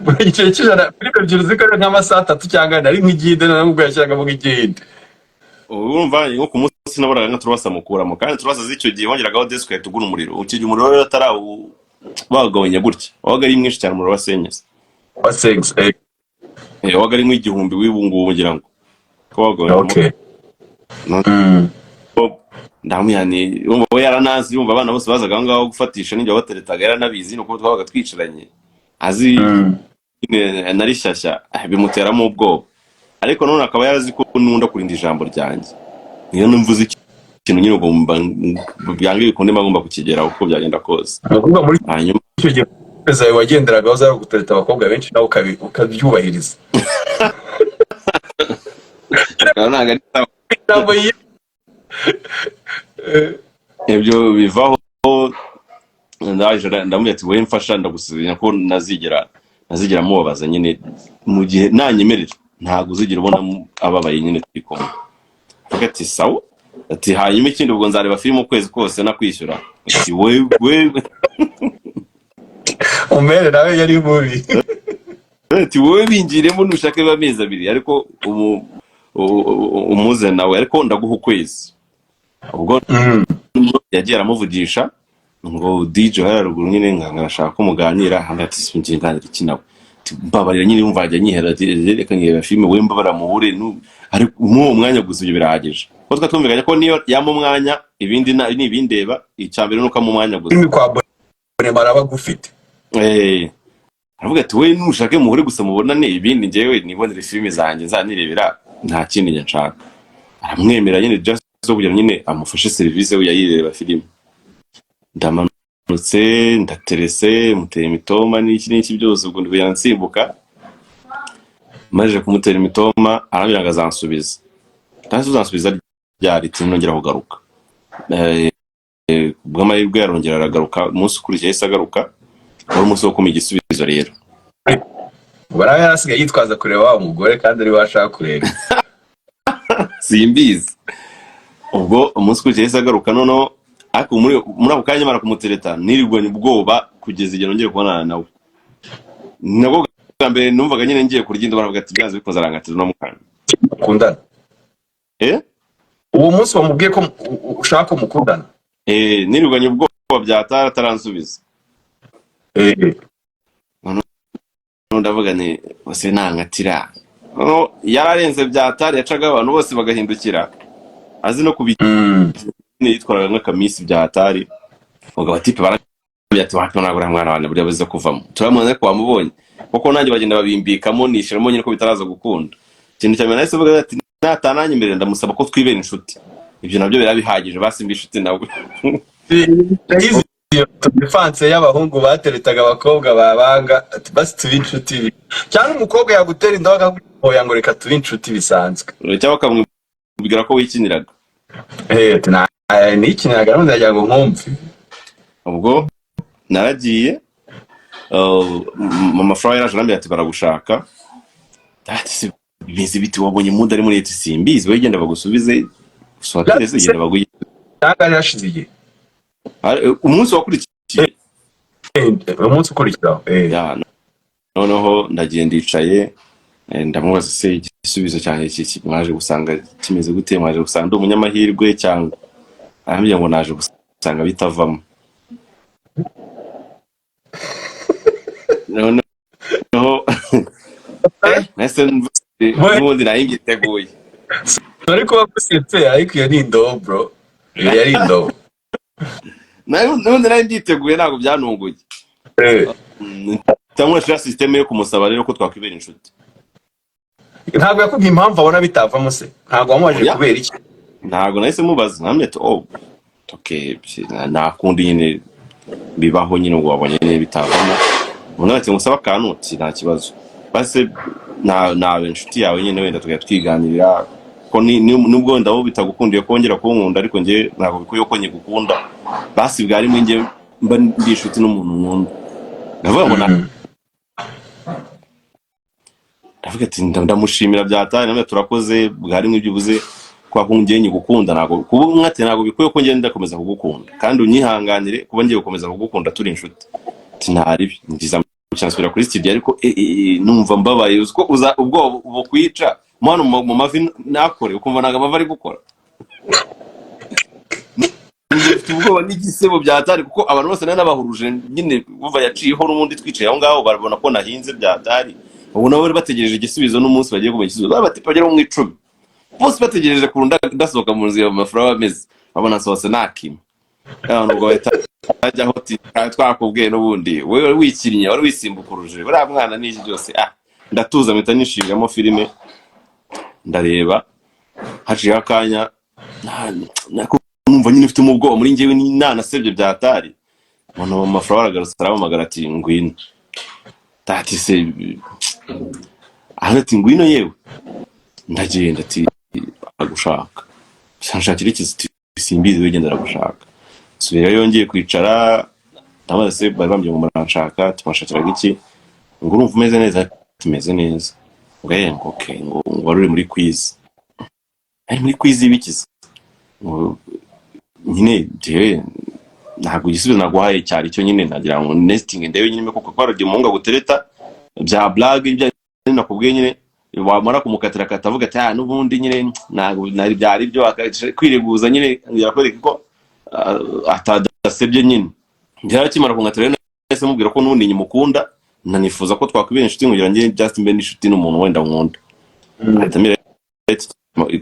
buri gice cy'ijana filime ebyiri zikora nk'amasaha 3 cyangwa nari nk'igihinde namubwo yashyiragamo nk'igihinde. urumva nko ku munsi naboraga nka turabasa mukuramo kandi turabasa z'icyo gihe wongeragaho desk ukahita ugura umuriro ukijya umuriro rero bagabanya gutya wabaga ari mwinshi cyane umuriro wa senyese wa sex wabaga ari nk'igihumbi w'ibungubu ngira ngo ko wagabanya. okay ndamuyani umva we yaranazi umva abana bose bazaga ngaho gufatisha n'injye bateretaga yaranabizi nuko twabaga twicaranye azi nari shyashya bimuteramo ubwoba ariko none akaba yarazi ko nunda kurinda ijambo ryanjye niyo numvuze ikintu nyine ugomba byange bikunde magomba kukigeraho uko byagenda kose. Nukuvuga muri hanyuma icyo gihe zawe wagenderaga uzara gutereta abakobwa benshi nawe ukabyubahiriza. Ibyo bivaho ndaje ndamubye ati we mfasha ndagusubira ko nazigera mubabaza nyine mu gihe nanyemerera ntago uzigira ubona ababaye nyine twikomwe ati sawa ati hanyuma ikindi ubwo nzareba filime ukwezi kose nakwishyura ati wewe umere nawe yari mubi ati wowe bingiremo nushake bamezi abiri ariko umuze nawe ariko ndaguha ukwezi ubwo yagiye aramuvugisha ngo DJ haruguru nyine ngashaka ko muganira hagati sinjinganira kinawe mbabarira nyine umva ajya nyihera reka ngireba filime we mbabara muhure ariko mu mwanya gusa ibyo birahagije ko twatumvikanye ko niyo yamo mwanya ibindi ni ibindeba icyambere nuko mu mwanya gusa imi kwa bone maraba gufite aravuga ati we nushake muhure gusa mubonane ibindi ngewe nibonere filime zanjye nzanirebera nta kindi nshaka aramwemera nyine just zo kugira nyine amufashe service we yayireba filime ndamanutse ndaterese mutera imitoma n'iki byose ubwo ndibyo yansimbuka maje kumutera imitoma arambira azansubiza kandi uzansubiza ryari tinongera kugaruka ubwo amahirwe yarongera aragaruka umunsi ukurikiye yahise agaruka wari umunsi wo kumpa igisubizo rero barabe yarasigaye yitwaza kureba wa mugore kandi ari washaka kureba simbizi ubwo umunsi ukurikiye yahise agaruka noneho ariko muri ako kanya mara kumutereta nirigwanye ubwoba kugeza igihe nongeye kubonana nawe nabwo bwa mbere numvaga nyine ngiye kurya indobo baravuga ati byanze bikoze arangatira no mukanya mukundana uwo munsi wamubwiye ko ushaka ko mukundana nirigwanye ubwoba byatara taransubiza ndavuga ni bose nangatira yararenze byatari yacaga abantu bose bagahindukira azi no kubita yitwaraga nk'akamisi byatari ubwo abatipe barabyati wapi nagura mwana wane buriya buze kuvamo turamubona ko wamubonye kuko nanjye bagenda babimbikamo nishiramo nyine ko bitaraza gukunda ikintu cyane nahise vuga ati natananye imbere ndamusaba ko twibera inshuti ibyo nabyo birabihagije basimba inshuti nawe defense y'abahungu bateretaga abakobwa babanga ati basi tubi inshuti cyane umukobwa yagutera indoga akaguhoya ngo reka tubi inshuti bisanzwe cyangwa akamubwira ko wikiniraga ati ni ikiniraga none yagira ngo nkumve ubwo naragiye mama Flora yaraje nambye ati baragushaka ati bizi biti wabonye muda ari muri eti simbizi we genda bagusubize uswatereze genda baguye cyangwa yarashiziye umunsi wakurikiye umunsi ukurikiraho noneho ndagiye ndicaye ndamubaza se igisubizo cyane iki mwaje gusanga kimeze gute mwaje gusanga ndi umunyamahirwe cyangwa arambye ngo naje gusanga bitavamo noneho nese n'ubundi nayingiteguye ariko bagusetse ariko iyo ni indobo bro yari indobo n'ubundi nayingiteguye ntabwo byanunguye cyangwa shira systeme yo kumusaba rero ko twakwibera inshuti ntabwo yakubwiye impamvu abona bitavamo se ntabwo wamubaje kubera iki ntabwo nahise mubaza namwe okay nakundi nyine bibaho nyine ngo wabonye nyine bitavamo ubona ati ngusaba akantu nta kibazo base nawe inshuti yawe nyine wenda twiganirira ko nubwo ndabo bitagukundiye kongera kunkunda ariko nge ntabwo bikuye ko nyigukunda basi bwari mwe nge mba ndi inshuti n'umuntu nkunda ndavuga ngo ndavuga ati ndamushimira byatari namwe turakoze bwari mwe byubuze kwa kungiye nyigukunda ntabwo kuba mwate ntabwo bikuye ko ngenda komeza kugukunda kandi unyihanganire kuba ngiye gukomeza kugukunda turi inshuti ati ntari ngiza nsubira kuri studio ariko numva mbabaye uziko ubwo kwica mwana mu mavi nakore ukumva naga amavi ari gukora ubwo n'igisebo byatari kuko abantu bose n'abahuruje nyine bumva yaciyeho n'ubundi twicaye aho ngaho barabona ko nahinze byatari ubu nabo bari bategereje igisubizo n'umunsi bagiye kumenya igisubizo bagera mu 10 bose bategereje kurunda ndasohoka mu nzu y'amafura ameze babona sose nakima abantu ngo bajya hoti twakubwiye n'ubundi wewe wikirinya wari wisimbukuruje buriya mwana n'iki byose ndatuza mpita nishingamo filime ndareba haciye akanya numva nyine ufite ubwoba muri njyewe nanasebye byatari umuntu mu mafura aragarutse arahamagara ati ngwino tati se ati ngwino yewe ndagenda ati agushaka sanshakira iki simbizi wigenda aragushaka subira yongeye kwicara ndamaze bari bambye ngo muranshaka tumashakira iki ngo urumva umeze neza tumeze neza ngo okay ngo waruri muri quiz ari muri quiz ibikize nyine je ntabwo igisubizo naguhaye cyari cyo nyine nagira ngo nesting ndewe nyine kuko kwaragiye umunga gutereta bya blague ibyo nakubwiye nyine wamara kumukatira katavuga ati n'ubundi nyine ntabwo nari byari byo kwireguza nyine yakwereka ko atadasebye nyine ngirakimara kungatira nese mubwira ko n'ubundi nyimukunda nanifuza ko twakwibera inshuti nkugira ngiye just mbe n'inshuti n'umuntu wenda nkunda atamira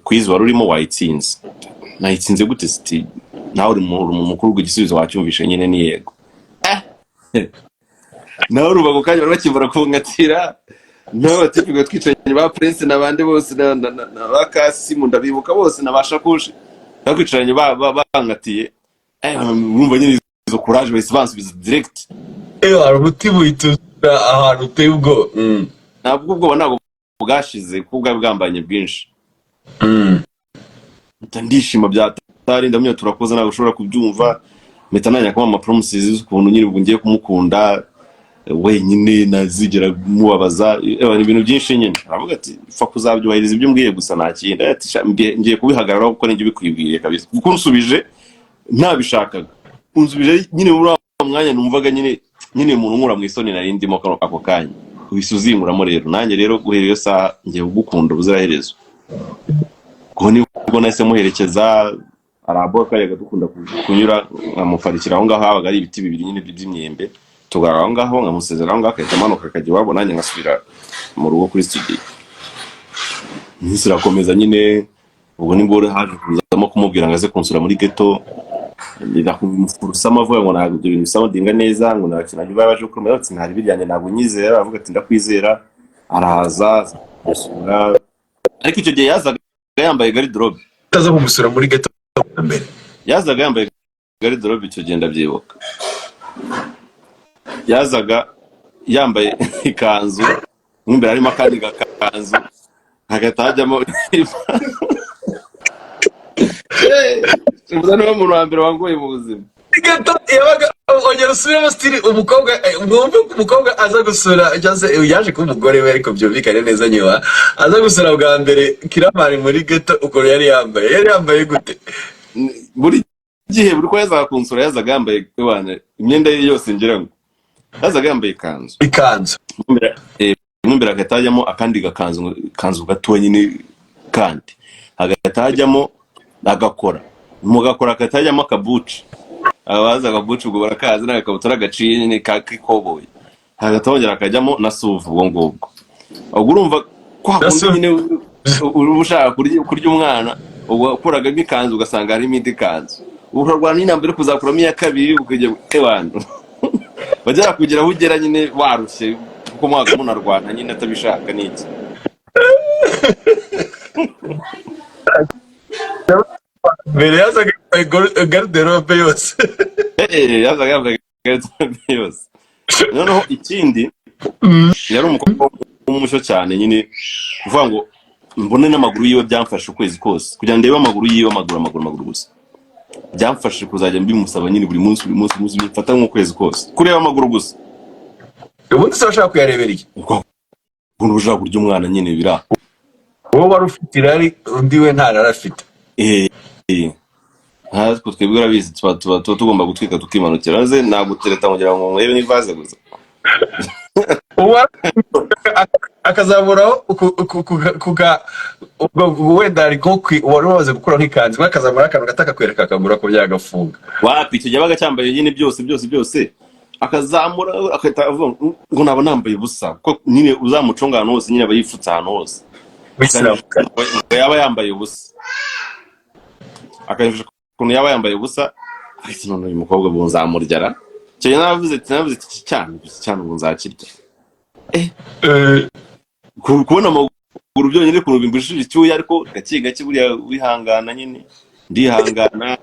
quiz warurimo wayitsinze nayitsinze gute sti nawe uri mu mukuru w'igisubizo wacyumvishe nyine ni yego nawe ruba ko kanya barakivura kungatira nawe atipigo twicanye ba prince nabande bose na bakasi mu ndabibuka bose nabashakushi bakwicaranye bangatiye urumva nyine izo courage basubiza direct umutima uhita ahantu uteye ubwo ntabwo ubwo ntabwo bwashize kubwa bwambanye bwinshi ndishima byatari ndamya turakoze nawe ushobora kubyumva meta nanya kuma promises ukuntu nyiri ubwo ngiye kumukunda wenyine nazigera mubabaza ibintu byinshi nyine aravuga ati fa kuzabyubahiriza ibyo mbwiye gusa nakinda ati ngiye kubihagarara kuko ninjye bikwibwiye kabisa kuko nsubije ntabishakaga unsubije nyine muri mwanya numvaga nyine umuntu nkura mu isoni nari ndimo ako kanya kubisuzinguramo rero nanjye rero guhera iyo saa ngiye kugukunda ubuziraherezo ko ni ubwo nahise muherekeza arabo kariya dukunda kunyura nkamufarikira aho ngaho habaga ari ibiti bibiri nyine by'imyembe tugara aho ngaho nkamusezera aho ngaho akahita amanuka akajya iwabo nanjye ngasubira mu rugo kuri studio ntizirakomeza nyine ubwo nibwo haje kuzamo kumubwira ngo aze kunsura muri ghetto ndakumufurusama avuga ngo ntabwo ibyo bintu bisoundinga neza ngo nakinaje baje ukomera ati ntari biryanye ntabwo nyizera avuga ati ndakwizera araza gusura ariko icyo gihe yazaga yambaye garderobe utaza kumusura muri ghetto mbere yazaga yambaye garderobe icyo gihe ndabyibuka yazaga yambaye ikanzu imbere harimo akandi gakanzu hagati hajyamo umuzani wo mu mbere wangoye mu buzima ghetto yabaga ongera usubiremo stili umukobwa mwumve ko umukobwa aza gusura yaje kuba umugore we ariko byumvikane neza nyuma aza gusura bwa mbere kiramani muri ghetto uko yari yambaye gute buri gihe buri ko yazaga kunsura yazaga yambaye imyenda ye yose ngira ngo yazaga yambaye ikanzu imbere hagatajyamo akandi gakanzu gatoya nyine kandi hagatajyamo agakora mu gakora hagatajyamo akabuci abaza akabuci ubwo barakazi n'akabutura gaciye nyine kikoboye hagatongera akajyamo na suvu ubwo ngubwo ubwo urumva ko hakundi nyine ushaka kurya umwana ubwo akuraga nk'ikanzu ugasanga harimo indi kanzu ukarwana n'intambwe yo kuzakuramo iya kabiri ukajya abantu bajya kugira aho ugera nyine warushye kuko mwaka munarwana nyine atabishaka n'iki mbere yazaga garderobe yose yazaga yambaye garderobe yose noneho ikindi yari umukobwa w'umucyo cyane nyine kuvuga ngo mbone n'amaguru yiwe byamfashe ukwezi kose kugira ngo ndebe amaguru yiwe amaguru gusa byamfashe kuzajya mbimusaba nyine buri munsi bimfata nk'ukwezi kose kureba amaguru gusa ubundi se bashaka kuyarebera iki ukuntu ushaka kurya umwana nyine bira wowe wari ufite irari undi we nta rari afite ntabwo twebwe urabizi tuba tugomba gutwika tukimanukira maze nagutereta kugira ngo murebe n'ivaze gusa uwa akazamuraho kuga wenda ariko wari wamaze gukora nk'ikanzu akazamura akantu gataka kwereka akagura ko byagafunga wapi icyo yabaga cyambaye nyine byose akazamura akahita avuga ngo naba nambaye ubusa ko nyine uzamucunga ahantu hose nyine abayifutse ahantu hose yaba yambaye ubusa akayifasha ukuntu yaba yambaye ubusa ati none uyu mukobwa bunzamuryara cyo navuze iki cyane bunzakirya kubona amaguru byonyine kuntu bimbishije icyuya ariko gake gake buriya wihangana nyine ndihangana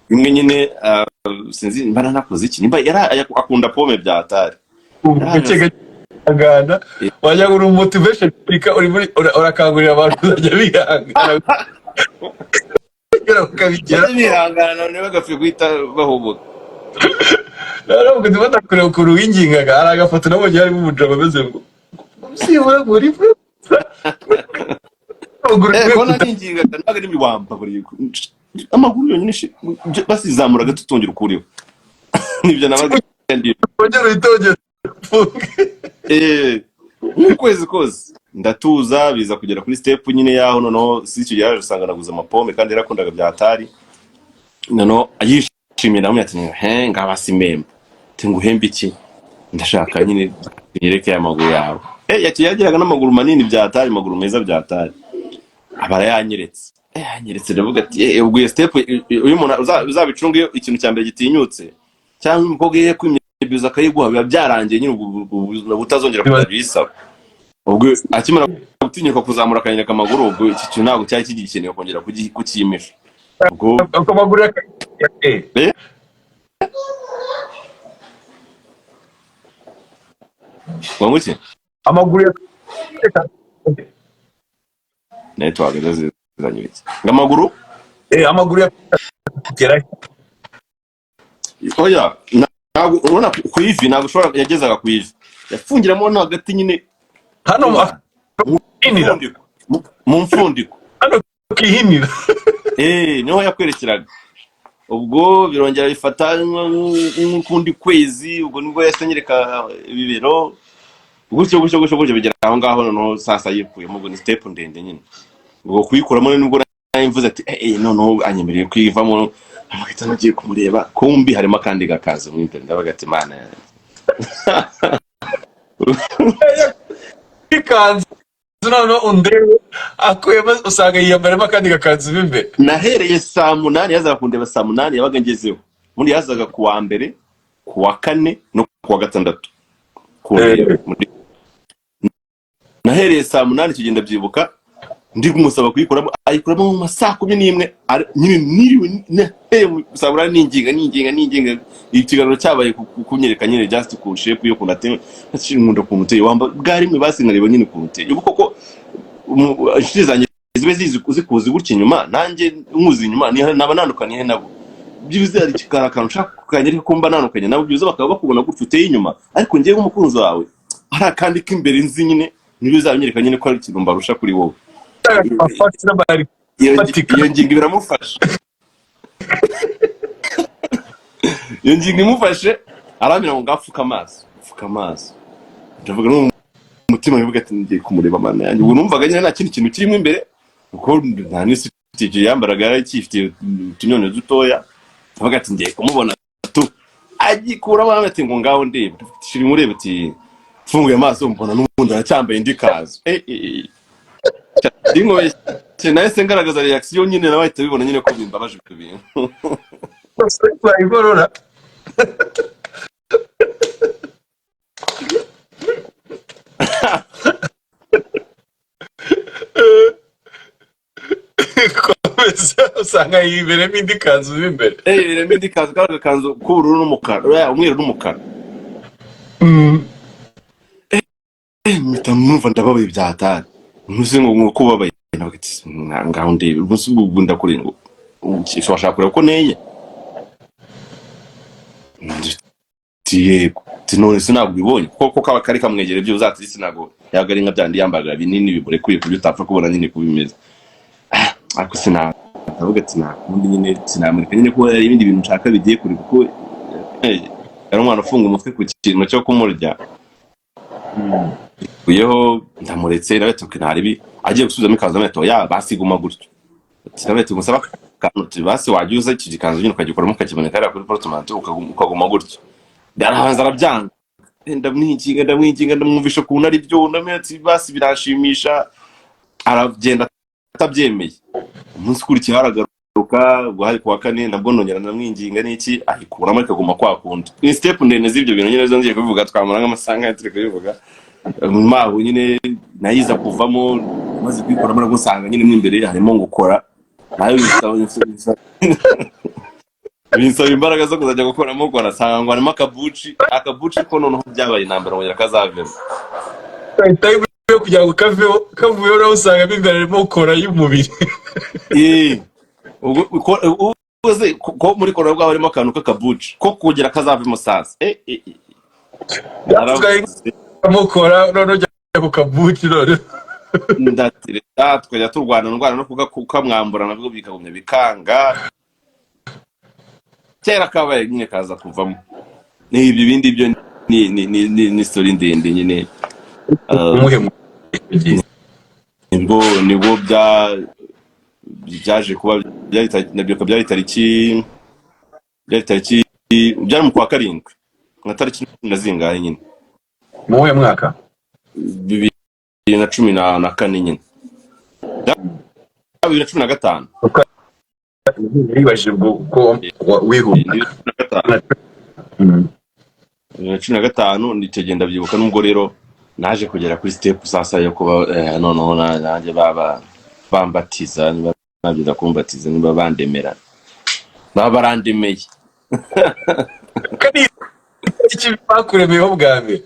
imwe nyine sinzi mbana nakoze iki nimba akunda pome bya atari agana wajya uri motivation pika uri muri urakangurira abantu kujya bihangana ukabigera bihangana none bagapfe guhita bahubuka ntabwo ndibona kureba ukuntu wingingaga hari agafoto nabonye harimo umujama ameze ngo sibura muri kona ningingaga ntabwo ari miwamba buri amaguru yonyine basizamura gato tongera ukuriho nibyo nabaga ndi ongera itongera ukwezi kose ndatuza biza kugera kuri step nyine yaho noneho sicyo yaje usanga naguze amapome kandi yarakundaga bya atari noneho ayishimiye namwe ati ngaba simemba nguhembe iki ndashaka nyine nyereke y'amaguru yawe yagiraga n'amaguru manini bya atari amaguru meza bya atari abara yanyeretse ndavuga ati ubwo iyo step uyu muntu uzabicunga iyo ikintu cya mbere gitinyutse cyangwa umukobwa ye kwimyebiza akayiguha biba byarangiye nyine ubutazongera kuzabisaba ubwo akimara gutinyuka kuzamura akanyereka amaguru ubwo iki kintu ntabwo cyari kigikeneye kongera kukimisha ubwo amaguru wanguki amaguru network zanyibitse ngamaguru amaguru yakugera oya ntabwo ubona ku ivi ntabwo ushobora yagezaga ku ivi yafungiramo no hagati nyine hano mu mfundiko hano kihinira niho yakwerekeraga ubwo birongera bifata nk'ukundi kwezi ubwo nibwo yasanyereka ibibero gutyo bigera aho ngaho noneho sasa yikuyemo ubwo ni step ndende nyine ubwo kuyikuramo nibwo mvuze ati noneho anyemereye kwivamo amahita nagiye kumureba kumbi harimo kandi gakaza mu internet ndabaga ati mana ikanzu noneho undebe akuyemo usanga yiyambaramo kandi gakanzu bimbe nahereye saa 8 yazaga kundeba saa 8 yabaga ngezeho ubundi yazaga ku wa mbere ku wa kane no ku wa gatandatu nahereye saa 8 kigenda byibuka ndi kumusaba kuyikuramo ayikuramo mu masaa 11 nyine niriwe sabura ninginga ikiganiro cyabaye kunyereka nyine just ku shape yo kunate nkunda kumuteye wamba bwari mwe basingareba nyine kumuteye ubu koko ishizanye zibe zikuzi gutya inyuma nanjye nkuzi inyuma naba nandukaniye nabo byibuze ari kikarakano ushaka kukanyereka ko mba nandukanye nabo byibuze bakaba bakubona gutya uteye inyuma ariko ngiye nk'umukunzi wawe hari akandi k'imbere nzi nyine niyo uzabanyereka nyine ko ari ikintu mbarusha kuri wowe iyo ngingo biramufasha iyo ngingo imufashe aramira ngo ngapfuka amaso ndavuga n'umutima wivuga ati ngiye kumureba mana yanjye ubu numvaga nyine nta kindi kintu kirimo imbere kuko nta n'isitike yambaraga yakifitiye utunyonyo dutoya ndavuga ati ngiye kumubona agikuramo ati ngo ngaho ndebe shiri murebe ati mfunguye amaso mbona n'ubundi aracyambaye indi kazo dingo nahise ngaragaza reaction nyine nawe ahita bibona nyine ko bimbabaje ku bintu igorora usanga yiberemo indi kanzu b'imbere yiberemo indi kanzu karaga kanzu k'ubururu n'umukara umweru n'umukara mpita numva ndababaye bya hatari ntuzi ngo kubabaye ngaho ndebe umunsi ubwo ndakuri ngo washaka kureba ko neye none sinabwo ibonye kuko kaba kari kamwegere byo uzati sinago yaga ari nka byandi yambaga binini bibure kuri kubyo utapfa kubona nyine kubimeza ariko sinavuga ati nakundi nyine sinamurika nyine ko hari ibindi bintu nshaka bigiye kuri kuko ari umwana ufunga umutwe ku kintu cyo kumurya uyeho ndamuretse nawe tuki ntaribi agiye gusubizamo ikanzu nato ya basiguma gutyo nawe tumusaba kantu basi wagiuza iki gikanzu nyine ukagikoramo ukakiboneka ari kuri portmanteau ukaguma gutyo ndarahanza arabyanga ndamwinginga ndamwumvisha kuntu ari byo ndametse basi birashimisha aragenda atabyemeye umunsi ukurikiye haragaruka guhari kwa kane nabwo nongera ndamwinginga n'iki ahikuramo ikaguma kwa kundi ni step ndende z'ibyo bintu nyine zongiye kubivuga twamara nk'amasanga ya turi kubivuga maho nyine nayiza kuvamo maze kwikoramo no gusanga nyine mwimbere harimo ngukora nayo binsaba imbaraga zo kuzajya gukoramo gukora sanga ngo harimo akabuci ko noneho byabaye intambara ngo yakazavemo time yo kugira ngo kavuyeho nawe usanga imbere harimo gukora y'umubiri ubuze ko muri korora bwaho harimo akantu k'akabuci ko kugira kazavemo sasa mukora none ujya ku kabuci none ndatireta tukajya turwana no kukamwambura nabwo bikagumya bikanga kera kabaye nyine kaza kuvamo n'ibyo bindi byo ni story ndende nyine nibwo byaje kuba byari tariki byari mu kwa karindwi na tariki zingahe nyine mu uyu mwaka 2014 nyine 2015 ribajije ubwo wihuta 2015 nitegenda byibuka nubwo rero naje kugera kuri step sasa yo kuba noneho nanjye bambatiza nabyo kumbatiza niba bandemera barandemeye kandi iki bakuremeyeho bwa mbere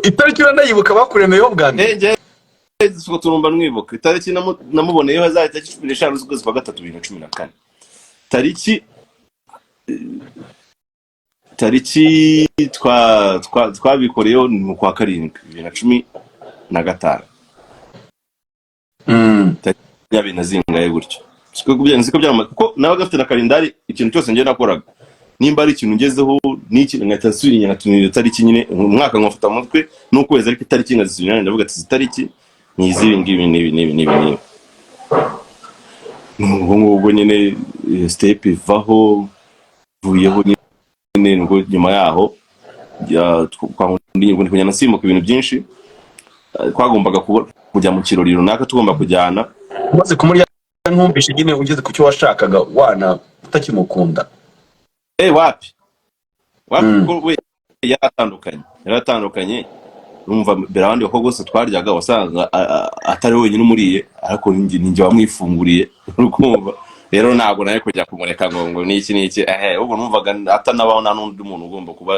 itariki nayibuka bakuremeyeho bwa mbere suko turumba nwibuka itariki namuboneyeho azahita 15 z'ukwezi kwa gatatu 2014 tariki twabikoreyo mu kwa karindwi 2015 yabe nazingaye gutyo siko byama kuko nawe gafite na kalendari ikintu cyose ngiye nakoraga nimba ari ikintu ngezeho n'iki ngatasubiye nyatunira tariki nyine umwaka nkofata mutwe n'ukwezi ariko tariki ngazisubiye ndavuga ati tariki nizi ngibi ubwo nyine step ivaho vuyeho nyine ngo nyuma yaho twakundinye kunyana simuka ibintu byinshi twagombaga kujya mu kirori runaka tugomba kujyana maze kumurya nkumvishe nyine ugeze ku cyo washakaga wana utakimukunda wapi we yaratandukanye numva mbere abandi bako gose twaryaga wasanga atari wenyine umuriye ariko ninjye wamwifunguriye urukumva rero ntago naye kujya kumureka ngo niki ubu numvaga atanabaho na n'undi muntu ugomba kuba